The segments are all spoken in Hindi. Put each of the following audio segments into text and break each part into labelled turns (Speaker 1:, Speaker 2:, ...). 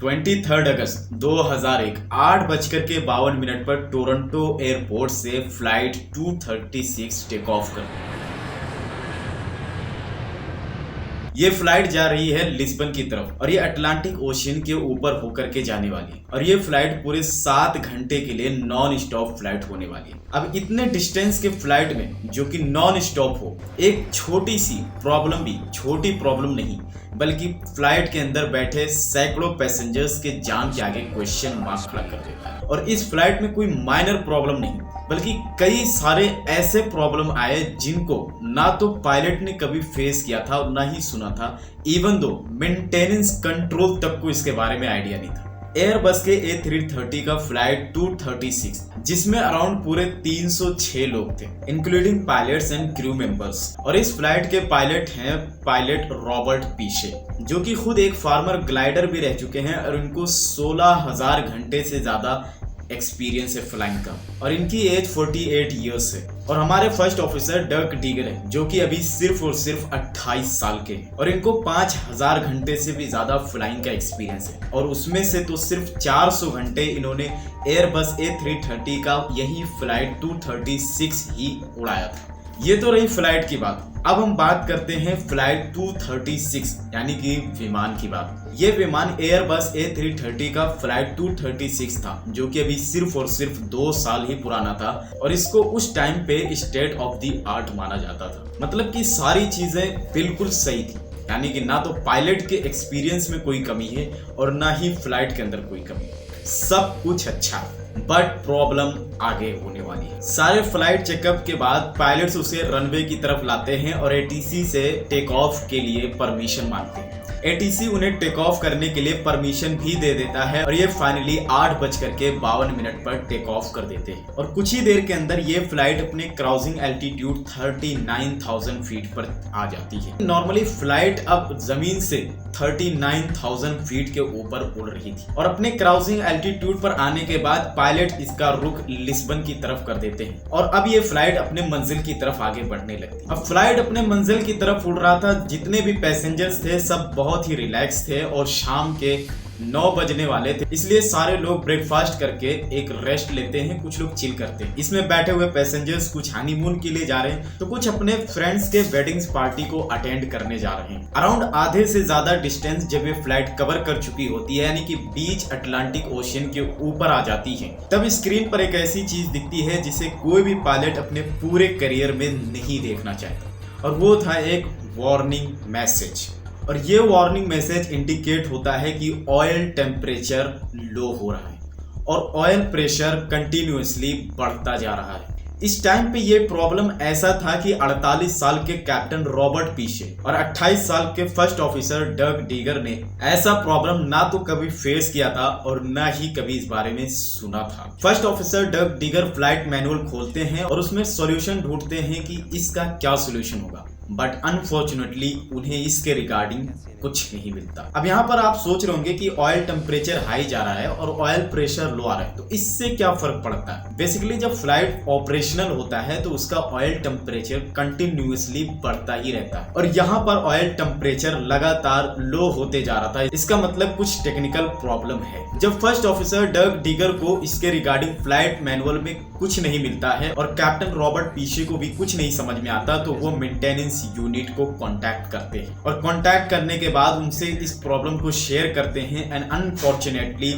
Speaker 1: 23 अगस्त 2001 8:52 पर टोरंटो एयरपोर्ट से फ्लाइट 236 टेक ऑफ कर। ये फ्लाइट जा रही है लिस्बन की तरफ और ये अटलांटिक ओशियन के ऊपर होकर के जाने वाली है और ये फ्लाइट पूरे 7 घंटे के लिए नॉन स्टॉप फ्लाइट होने वाली है। अब इतने डिस्टेंस के फ्लाइट में जो कि नॉन स्टॉप हो, एक छोटी सी प्रॉब्लम भी, छोटी प्रॉब्लम नहीं बल्कि फ्लाइट के अंदर बैठे सैकड़ों पैसेंजर्स के जान के आगे क्वेश्चन मार्क खड़ा कर देता है। और इस फ्लाइट में कोई माइनर प्रॉब्लम नहीं बल्कि कई सारे ऐसे प्रॉब्लम आए जिनको ना तो पायलट ने कभी फेस किया था और ना ही सुना था। इवन दो मेंटेनेंस कंट्रोल तक को इसके बारे में आइडिया नहीं था। एयरबस के A330 का फ्लाइट 236 जिसमें अराउंड पूरे 306 लोग थे including pilots and crew members. और इस फ्लाइट के पायलट हैं पायलट रॉबर्ट पीशे, जो कि खुद एक फार्मर ग्लाइडर भी रह चुके हैं और इनको 16,000 घंटे से ज्यादा एक्सपीरियंस है फ्लाइंग का और इनकी एज 48 ईयर्स है। और हमारे फर्स्ट ऑफिसर डर्क डीगर है जो कि अभी सिर्फ और सिर्फ 28 साल के हैं और इनको 5,000 घंटे से भी ज्यादा फ्लाइंग का एक्सपीरियंस है और उसमें से तो सिर्फ 400 घंटे इन्होंने एयरबस A330 का यही फ्लाइट 236 ही उड़ाया था। ये तो रही फ्लाइट की बात। अब हम बात करते हैं फ्लाइट 236 यानी कि विमान की बात। ये विमान एयरबस A330 का फ्लाइट 236 था जो कि अभी सिर्फ और सिर्फ 2 साल ही पुराना था और इसको उस टाइम पे स्टेट ऑफ द आर्ट माना जाता था। मतलब कि सारी चीजें बिल्कुल सही थी, यानी कि ना तो पायलट के एक्सपीरियंस में कोई कमी है और ना ही फ्लाइट के अंदर कोई कमी है, सब कुछ अच्छा। बट प्रॉब्लम आगे होने वाली है। सारे फ्लाइट चेकअप के बाद पायलट्स उसे रनवे की तरफ लाते हैं और ATC से टेक ऑफ के लिए परमिशन मांगते हैं। ATC उन्हें टेक ऑफ करने के लिए परमिशन भी दे देता है और ये फाइनली 8:52 पर टेक ऑफ कर देते हैं और कुछ ही देर के अंदर ये फ्लाइट अपने क्राउजिंग एल्टीट्यूड 39,000 फीट पर आ जाती है। नॉर्मली फ्लाइट अब जमीन से 39,000 फीट के ऊपर उड़ रही थी और अपने क्राउजिंग एल्टीट्यूड पर आने के बाद पायलट इसका रुख लिस्बन की तरफ कर देते हैं और अब ये फ्लाइट अपने मंजिल की तरफ आगे बढ़ने लगती है। अब फ्लाइट अपने मंजिल की तरफ उड़ रहा था। जितने भी पैसेंजर्स थे सब बहुत ही रिलैक्स थे और शाम के 9 बजने वाले थे, इसलिए सारे लोग ब्रेकफास्ट करके एक रेस्ट लेते हैं, कुछ लोग चिल करते हैं। इसमें बैठे हुए पैसेंजर्स कुछ हनीमून के लिए जा रहे हैं तो कुछ अपने फ्रेंड्स के वेडिंग्स पार्टी को अटेंड करने जा रहे हैं। अराउंड आधे से ज्यादा डिस्टेंस जब ये फ्लाइट कवर कर चुकी होती है यानी कि बीच अटलांटिक ओशियन के ऊपर आ जाती है, तब स्क्रीन पर एक ऐसी चीज दिखती है जिसे कोई भी पायलट अपने पूरे करियर में नहीं देखना चाहता और वो था एक वार्निंग मैसेज। और ये वार्निंग मैसेज इंडिकेट होता है कि ऑयल टेम्परेचर लो हो रहा है और ऑयल प्रेशर कंटिन्यूअसली बढ़ता जा रहा है। इस टाइम पे ये प्रॉब्लम ऐसा था कि 48 साल के कैप्टन रॉबर्ट पीशे और 28 साल के फर्स्ट ऑफिसर डर्क डीगर ने ऐसा प्रॉब्लम ना तो कभी फेस किया था और ना ही कभी इस बारे में सुना था। First officer डर्क digger flight manual खोलते हैं और उसमें सॉल्यूशन ढूंढते हैं कि इसका क्या सॉल्यूशन होगा, बट अनफॉर्चुनेटली उन्हें इसके रिगार्डिंग कुछ नहीं मिलता। अब यहाँ पर आप सोच रहे होंगे कि ऑयल टेम्परेचर हाई जा रहा है और ऑयल प्रेशर लो आ रहा है तो इससे क्या फर्क पड़ता है। बेसिकली जब फ्लाइट ऑपरेशनल होता है तो उसका ऑयल टेम्परेचर कंटिन्यूअसली बढ़ता ही रहता है और यहाँ पर ऑयल टेम्परेचर लगातार लो होते जा रहा था। इसका मतलब कुछ टेक्निकल प्रॉब्लम है। जब फर्स्ट ऑफिसर डर्क डीगर को इसके रिगार्डिंग फ्लाइट मैनुअल में कुछ नहीं मिलता है और कैप्टन रॉबर्ट पीशे को भी कुछ नहीं समझ में आता तो वो मेंटेनेंस यूनिट को कांटेक्ट करते हैं और कांटेक्ट करने के बाद उनसे इस प्रॉब्लम को शेयर करते हैं एंड अनफॉर्चुनेटली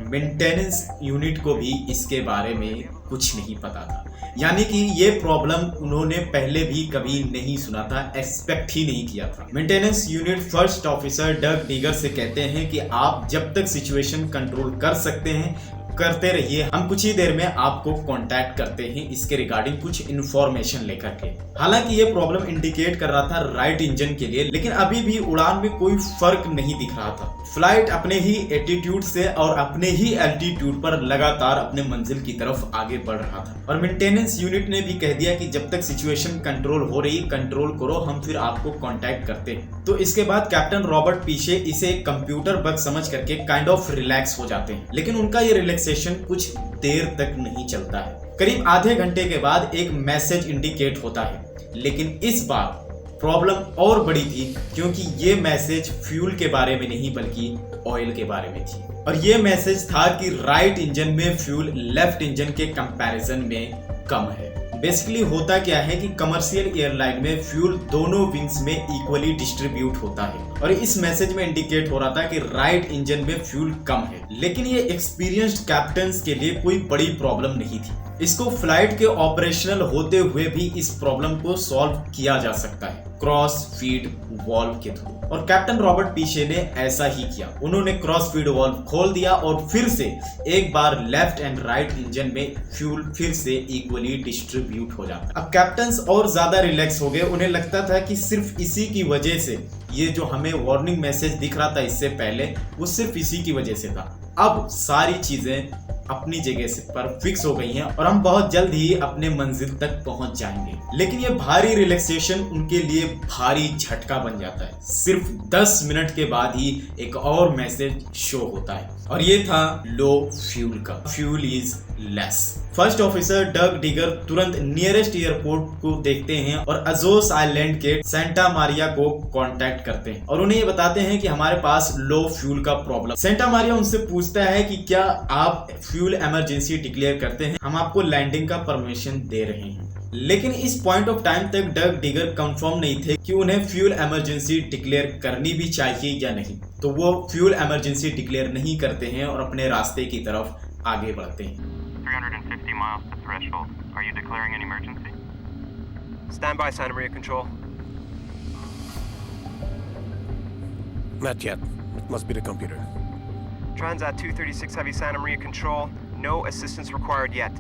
Speaker 1: मेंटेनेंस यूनिट को भी इसके बारे में कुछ नहीं पता था। यानी कि ये प्रॉब्लम उन्होंने पहले भी कभी नहीं सुना था, एक्सपेक्ट ही नहीं किया था। Maintenance unit first officer डर्क digger से कहते हैं कि आप जब तक सिचुएशन कंट्रोल कर सकते हैं करते रहिए, हम कुछ ही देर में आपको कांटेक्ट करते हैं इसके रिगार्डिंग कुछ इन्फॉर्मेशन लेकर के। हालांकि ये प्रॉब्लम इंडिकेट कर रहा था राइट इंजन के लिए, लेकिन अभी भी उड़ान में कोई फर्क नहीं दिख रहा था। फ्लाइट अपने ही एटीट्यूड से और अपने ही एल्टीट्यूड पर लगातार अपने मंजिल की तरफ आगे बढ़ रहा था और मेंटेनेंस यूनिट ने भी कह दिया कि जब तक सिचुएशन कंट्रोल हो रही कंट्रोल करो, हम फिर आपको कांटेक्ट करते हैं। तो इसके बाद कैप्टन रॉबर्ट पीशे इसे एक कंप्यूटर बग समझ करके काइंड ऑफ रिलैक्स हो जाते हैं, लेकिन उनका ये रिलैक्सेशन कुछ देर तक नहीं चलता है। करीब आधे घंटे के बाद एक मैसेज इंडिकेट होता है, लेकिन इस बार प्रॉब्लम और बड़ी थी क्योंकि ये मैसेज फ्यूल के बारे में नहीं बल्कि ऑयल के बारे में थी और ये मैसेज था कि राइट इंजन में फ्यूल लेफ्ट इंजन के कंपैरिजन में कम है। बेसिकली होता क्या है कि कमर्शियल एयरलाइन में फ्यूल दोनों विंग्स में इक्वली डिस्ट्रीब्यूट होता है और इस मैसेज में इंडिकेट हो रहा था कि राइट इंजन में फ्यूल कम है। लेकिन ये एक्सपीरियंस्ड कैप्टन्स के लिए कोई बड़ी प्रॉब्लम नहीं थी। इसको फ्लाइट के ऑपरेशनल होते हुए भी इस प्रॉब्लम को सॉल्व किया जा सकता है क्रॉस फीड वाल्व के थ्रू और कैप्टन रॉबर्ट पीशे ने ऐसा ही किया। उन्होंने क्रॉस फीड वाल्व खोल दिया और फिर से एक बार लेफ्ट एंड राइट इंजन में फ्यूल फिर से इक्वली डिस्ट्रीब्यूट हो जाता। अब कैप्टन्स और ज्यादा रिलैक्स हो गए। उन्हें लगता था कि सिर्फ इसी की वजह से ये जो हमें वार्निंग मैसेज दिख रहा था इससे पहले, वो सिर्फ इसी की वजह से था। अब सारी चीजें अपनी जगह से पर फिक्स हो गई हैं और हम बहुत जल्द ही अपने मंजिल तक पहुंच जाएंगे। लेकिन ये भारी रिलैक्सेशन उनके लिए भारी झटका बन जाता है। सिर्फ 10 मिनट के बाद ही एक और मैसेज शो होता है और ये था लो फ्यूल का। Fuel is less. First officer Doug Digger तुरंत नियरेस्ट एयरपोर्ट को देखते हैं और अजोस आइलैंड के सेंटा मारिया को कांटेक्ट करते हैं और उन्हें ये बताते हैं कि हमारे पास लो फ्यूल का प्रॉब्लम। सेंटा मारिया उनसे पूछता है कि क्या आप फ्यूल इमरजेंसी डिक्लेयर करते हैं, हम आपको लैंडिंग का परमिशन दे रहे हैं। लेकिन इस पॉइंट ऑफ टाइम तक डग डिगर कंफर्म नहीं थे कि उन्हें फ्यूल इमरजेंसी डिक्लेयर करनी भी चाहिए या नहीं, तो वो फ्यूल इमरजेंसी डिक्लेयर नहीं करते हैं और अपने रास्ते की तरफ आगे बढ़ते हैं।
Speaker 2: 350 miles to threshold. Are you declaring an emergency? Stand by, Santa Maria Control.
Speaker 3: Not yet. It must be the computer.
Speaker 2: Transat 236 Heavy, Santa Maria Control. No assistance required yet.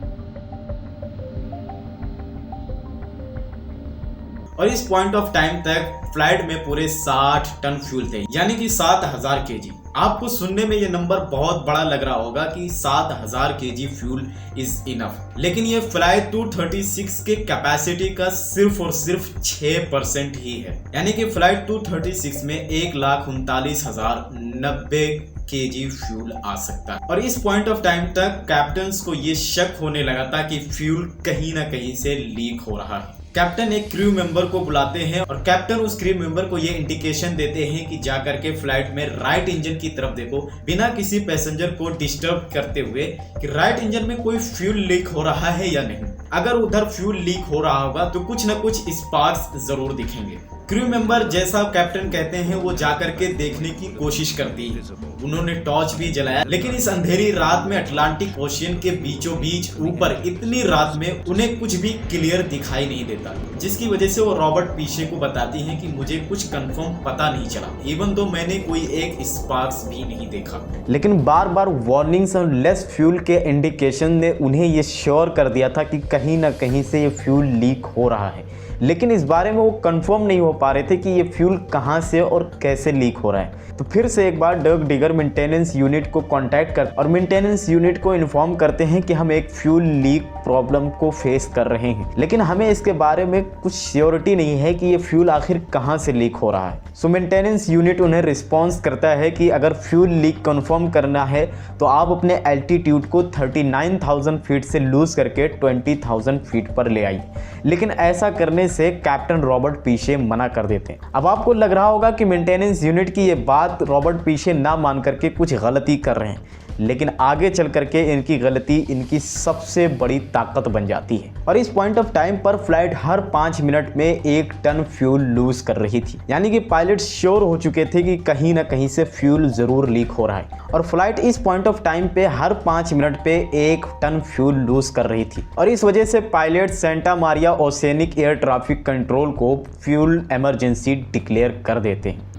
Speaker 1: और इस पॉइंट ऑफ टाइम तक फ्लाइट में पूरे 60 टन फ्यूल थे, यानी कि 7000 केजी। आपको सुनने में ये नंबर बहुत बड़ा लग रहा होगा कि 7000 केजी फ्यूल इज इनफ, लेकिन ये फ्लाइट 236 के कैपेसिटी का सिर्फ और सिर्फ 6% ही है। यानी कि फ्लाइट 236 में 1,39,090 केजी फ्यूल आ सकता है। और इस पॉइंट ऑफ टाइम तक कैप्टन्स को ये शक होने लगा था कि फ्यूल कहीं ना कहीं से लीक हो रहा है। कैप्टन एक क्रू मेंबर को बुलाते हैं और कैप्टन उस क्रू मेंबर को ये इंडिकेशन देते हैं कि जाकर के फ्लाइट में राइट इंजन की तरफ देखो, बिना किसी पैसेंजर को डिस्टर्ब करते हुए, कि राइट इंजन में कोई फ्यूल लीक हो रहा है या नहीं। अगर उधर फ्यूल लीक हो रहा होगा तो कुछ न कुछ स्पार्क्स जरूर दिखेंगे। क्रू मेंबर जैसा कैप्टन कहते हैं वो जाकर के देखने की कोशिश करती है। उन्होंने टॉर्च भी जलाया, लेकिन इस अंधेरी रात में अटलांटिक ओशियन के बीचों बीच ऊपर इतनी रात में उन्हें कुछ भी क्लियर दिखाई नहीं देता, जिसकी वजह से वो रॉबर्ट पीशे को बताती हैं कि मुझे कुछ कंफर्म पता नहीं चला, इवन तो मैंने कोई एक स्पार्क्स भी नहीं देखा।
Speaker 4: लेकिन बार बार वार्निंग्स और लेस फ्यूल के इंडिकेशन ने उन्हें ये श्योर कर दिया था कि कहीं ना कहीं से ये फ्यूल लीक हो रहा है, लेकिन इस बारे में वो कंफर्म नहीं हो पा रहे थे कि ये फ्यूल कहाँ से और कैसे लीक हो रहा है। तो फिर से एक बार डग डिगर मेंटेनेंस यूनिट को कांटेक्ट कर और मेंटेनेंस यूनिट को इन्फॉर्म करते हैं कि हम एक फ्यूल लीक प्रॉब्लम को फेस कर रहे हैं, लेकिन हमें इसके बारे में कुछ श्योरिटी नहीं है कि ये फ्यूल आखिर कहाँ से लीक हो रहा है। सो मेंटेनेंस यूनिट उन्हें रिस्पॉन्स करता है कि अगर फ्यूल लीक कंफर्म करना है तो आप अपने एल्टीट्यूड को 39,000 फीट से लूज करके 20,000 फीट पर ले आइए। लेकिन ऐसा करने से कैप्टन रॉबर्ट पीशे मना कर देते हैं। अब आपको लग रहा होगा कि मेंटेनेंस यूनिट की ये बात रॉबर्ट पीशे ना मान करके कुछ गलती कर रहे हैं, लेकिन आगे चल करके इनकी गलती इनकी सबसे बड़ी ताकत बन जाती है। और इस पॉइंट ऑफ टाइम पर फ्लाइट हर 5 मिनट में 1 टन फ्यूल लूज कर रही थी, यानी कि पायलट श्योर हो चुके थे कि कहीं ना कहीं से फ्यूल जरूर लीक हो रहा है। और फ्लाइट इस पॉइंट ऑफ टाइम पे हर 5 मिनट पे 1 टन फ्यूल लूज कर रही थी। और इस वजह से pilot Santa Maria oceanic air traffic control को फ्यूल इमरजेंसी डिक्लेयर कर देते हैं।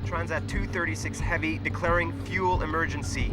Speaker 2: Transat 236 Heavy declaring fuel emergency.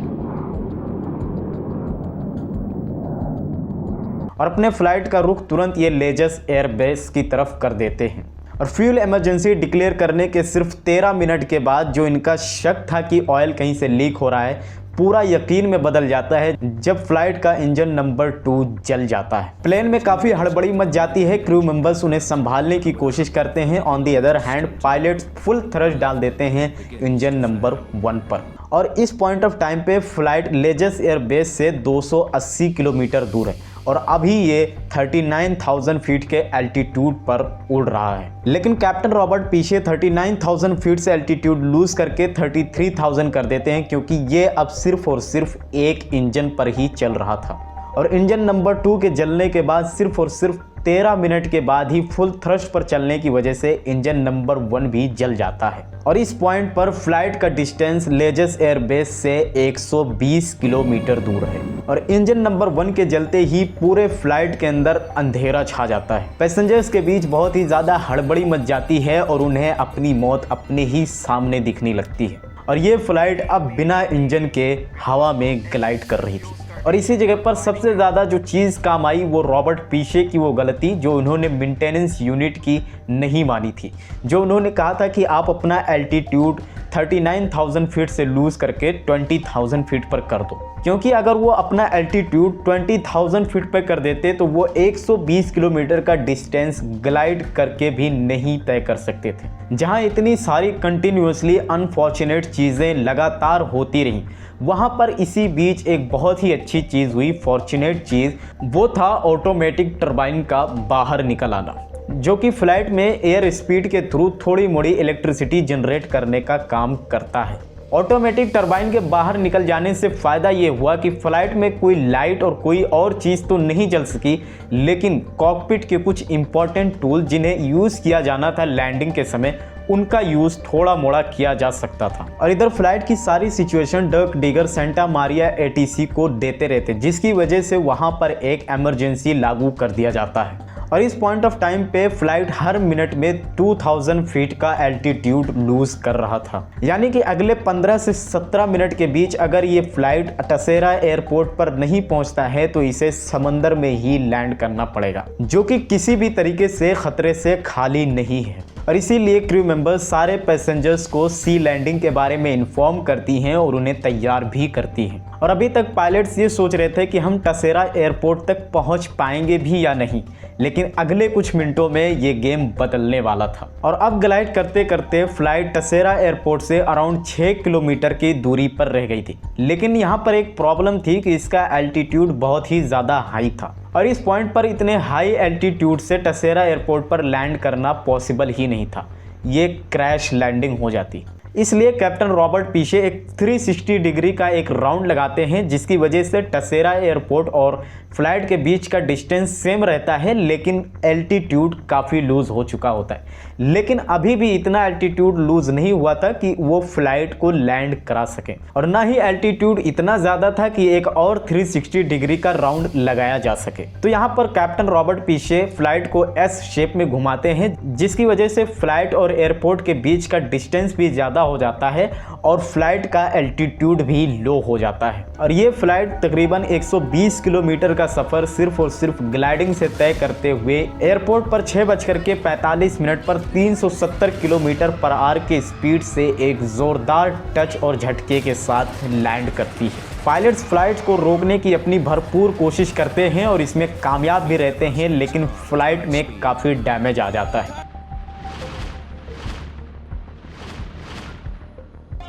Speaker 4: और अपने फ्लाइट का रुख तुरंत ये लेजस एयरबेस की तरफ कर देते हैं। और फ्यूल इमरजेंसी डिक्लेयर करने के सिर्फ 13 मिनट के बाद जो इनका शक था कि ऑयल कहीं से लीक हो रहा है, पूरा यकीन में बदल जाता है जब फ्लाइट का इंजन नंबर 2 जल जाता है। प्लेन में काफ़ी हड़बड़ी मच जाती है। क्रू मेंबर्स उन्हें संभालने की कोशिश करते हैं। On the other hand pilots full thrust डाल देते हैं इंजन नंबर 1 पर। और इस पॉइंट ऑफ टाइम पे फ्लाइट लेजस एयरबेस से 280 किलोमीटर दूर है और अभी ये 39,000 फीट के एल्टीट्यूड पर उड़ रहा है। लेकिन कैप्टन रॉबर्ट पीछे 39,000 फीट से एल्टीट्यूड लूज करके 33,000 कर देते हैं, क्योंकि ये अब सिर्फ और सिर्फ एक इंजन पर ही चल रहा था। और इंजन नंबर 2 के जलने के बाद सिर्फ और सिर्फ 13 मिनट के बाद ही फुल थ्रस्ट पर चलने की वजह से इंजन नंबर 1 भी जल जाता है। और इस पॉइंट पर फ्लाइट का डिस्टेंस लेजस एयरबेस से 120 किलोमीटर दूर है और इंजन नंबर 1 के जलते ही पूरे फ्लाइट के अंदर अंधेरा छा जाता है। पैसेंजर्स के बीच बहुत ही ज़्यादा हड़बड़ी मच जाती है और उन्हें अपनी मौत अपने ही सामने दिखने लगती है और ये फ्लाइट अब बिना इंजन के हवा में ग्लाइड कर रही थी। और इसी जगह पर सबसे ज़्यादा जो चीज़ काम आई वो रॉबर्ट पीछे की वो गलती जो उन्होंने मेंटेनेंस यूनिट की नहीं मानी थी, जो उन्होंने कहा था कि आप अपना एल्टीट्यूड 39,000 फीट से लूज़ करके 20,000 फीट पर कर दो, क्योंकि अगर वो अपना एल्टीट्यूड 20,000 फीट पर कर देते तो वो 120 किलोमीटर का डिस्टेंस ग्लाइड करके भी नहीं तय कर सकते थे। जहां इतनी सारी कंटिन्यूसली अनफॉर्चुनेट चीज़ें लगातार होती रहीं, वहाँ पर इसी बीच एक बहुत ही अच्छी चीज़ हुई, फॉर्चुनेट चीज़, वो था ऑटोमेटिक टरबाइन का बाहर निकल आना, जो कि फ्लाइट में एयर स्पीड के थ्रू थोड़ी मोड़ी इलेक्ट्रिसिटी जनरेट करने का काम करता है। ऑटोमेटिक टरबाइन के बाहर निकल जाने से फ़ायदा ये हुआ कि फ़्लाइट में कोई लाइट और कोई और चीज़ तो नहीं जल सकी, लेकिन कॉकपिट के कुछ इंपॉर्टेंट टूल जिन्हें यूज़ किया जाना था लैंडिंग के समय, उनका यूज़ थोड़ा मोड़ा किया जा सकता था। और इधर फ्लाइट की सारी situation Dirk Digger Santa Maria ATC को देते रहते, जिसकी वजह से वहाँ पर एक इमरजेंसी लागू कर दिया जाता है। और इस पॉइंट ऑफ टाइम पे फ्लाइट हर मिनट में 2000 फीट का एल्टीट्यूड लूज कर रहा था, यानी कि अगले 15 से 17 मिनट के बीच अगर ये फ्लाइट टसेरा एयरपोर्ट पर नहीं पहुंचता है तो इसे समंदर में ही लैंड करना पड़ेगा, जो कि किसी भी तरीके से खतरे से खाली नहीं है। और इसीलिए क्रू मेंबर्स सारे पैसेंजर्स को सी लैंडिंग के बारे में इन्फॉर्म करती हैं और उन्हें तैयार भी करती हैं। और अभी तक पायलट्स ये सोच रहे थे कि हम टसेरा एयरपोर्ट तक पहुंच पाएंगे भी या नहीं, लेकिन अगले कुछ मिनटों में ये गेम बदलने वाला था। और अब ग्लाइड करते करते फ्लाइट टसेरा एयरपोर्ट से अराउंड 6 किलोमीटर की दूरी पर रह गई थी। लेकिन यहाँ पर एक प्रॉब्लम थी कि इसका एल्टीट्यूड बहुत ही ज़्यादा हाई था और इस पॉइंट पर इतने हाई एल्टीट्यूड से टसेरा एयरपोर्ट पर लैंड करना पॉसिबल ही नहीं था, ये क्रैश लैंडिंग हो जाती। इसलिए कैप्टन रॉबर्ट पीछे एक 360 डिग्री का एक राउंड लगाते हैं, जिसकी वजह से टसेरा एयरपोर्ट और फ्लाइट के बीच का डिस्टेंस सेम रहता है, लेकिन एल्टीट्यूड काफ़ी लूज हो चुका होता है। लेकिन अभी भी इतना एल्टीट्यूड लूज नहीं हुआ था कि वो फ्लाइट को लैंड करा सके, और ना ही एल्टीट्यूड इतना ज़्यादा था कि एक और 360 डिग्री का राउंड लगाया जा सके। तो यहाँ पर कैप्टन रॉबर्ट पीछे फ्लाइट को एस शेप में घुमाते हैं, जिसकी वजह से फ्लाइट और एयरपोर्ट के बीच का डिस्टेंस भी ज़्यादा हो जाता है और फ्लाइट का एल्टीट्यूड भी लो हो जाता है। और ये फ्लाइट तकरीबन 120 किलोमीटर का सफ़र सिर्फ और सिर्फ ग्लाइडिंग से तय करते हुए एयरपोर्ट पर 6:45 पर 370 किलोमीटर पर आवर के स्पीड से एक ज़ोरदार टच और झटके के साथ लैंड करती है। पायलट्स फ्लाइट को रोकने की अपनी भरपूर कोशिश करते हैं और इसमें कामयाब भी रहते हैं, लेकिन फ्लाइट में काफ़ी डैमेज आ जाता है।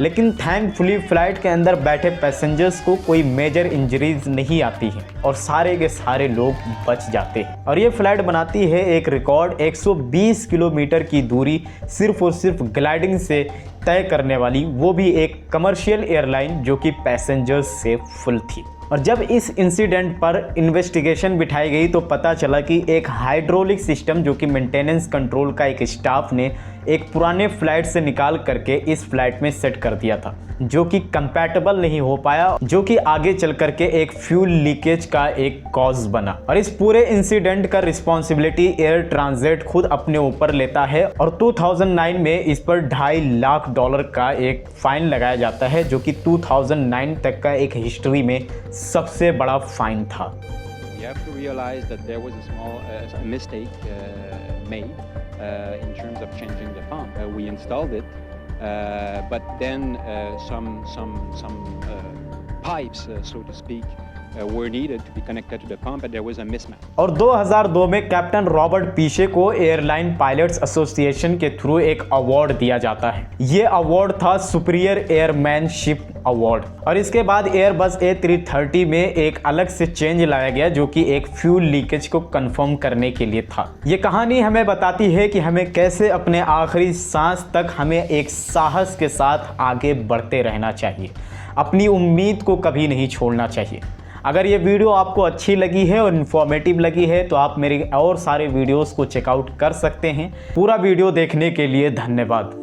Speaker 4: लेकिन थैंकफुली फ्लाइट के अंदर बैठे पैसेंजर्स को कोई मेजर इंजरीज नहीं आती हैं और सारे के सारे लोग बच जाते हैं। और ये फ्लाइट बनाती है एक रिकॉर्ड 120 किलोमीटर की दूरी सिर्फ और सिर्फ ग्लाइडिंग से तय करने वाली, वो भी एक कमर्शियल एयरलाइन जो कि पैसेंजर्स से फुल थी। और जब इस इंसिडेंट पर इन्वेस्टिगेशन बिठाई गई तो पता चला कि एक हाइड्रोलिक सिस्टम जो कि मेंटेनेंस कंट्रोल का एक स्टाफ ने एक पुराने फ्लाइट से निकाल करके इस फ्लाइट में सेट कर दिया था, जो कि कंपैटिबल नहीं हो पाया, जो कि आगे चल करके एक फ्यूल लीकेज का एक कॉज बना। और इस पूरे इंसिडेंट का रिस्पॉन्सिबिलिटी एयर ट्रांजिट खुद अपने ऊपर लेता है और 2009 में इस पर $2.5 लाख का एक फाइन लगाया जाता है, जो कि 2009 तक का एक हिस्ट्री में सबसे बड़ा फाइन था।
Speaker 5: We have to realize that there was a small mistake made in terms of changing the pump. We installed it, but then some pipes, so to speak, were needed to be connected to the pump, but there was a mismatch.
Speaker 4: और 2002 में कैप्टन रॉबर्ट पीशे को एयरलाइन पायलट्स एसोसिएशन के थ्रू एक अवार्ड दिया जाता है। ये अवार्ड था सुपीरियर एयरमैनशिप अवार्ड। और इसके बाद एयरबस A330 में एक अलग से चेंज लाया गया जो कि एक फ्यूल लीकेज को कंफर्म करने के लिए था। ये कहानी हमें बताती है कि हमें कैसे अपने आखिरी सांस तक हमें एक साहस के साथ आगे बढ़ते रहना चाहिए, अपनी उम्मीद को कभी नहीं छोड़ना चाहिए। अगर ये वीडियो आपको अच्छी लगी है और इन्फॉर्मेटिव लगी है तो आप मेरे और सारे वीडियोस को चेकआउट कर सकते हैं। पूरा वीडियो देखने के लिए धन्यवाद।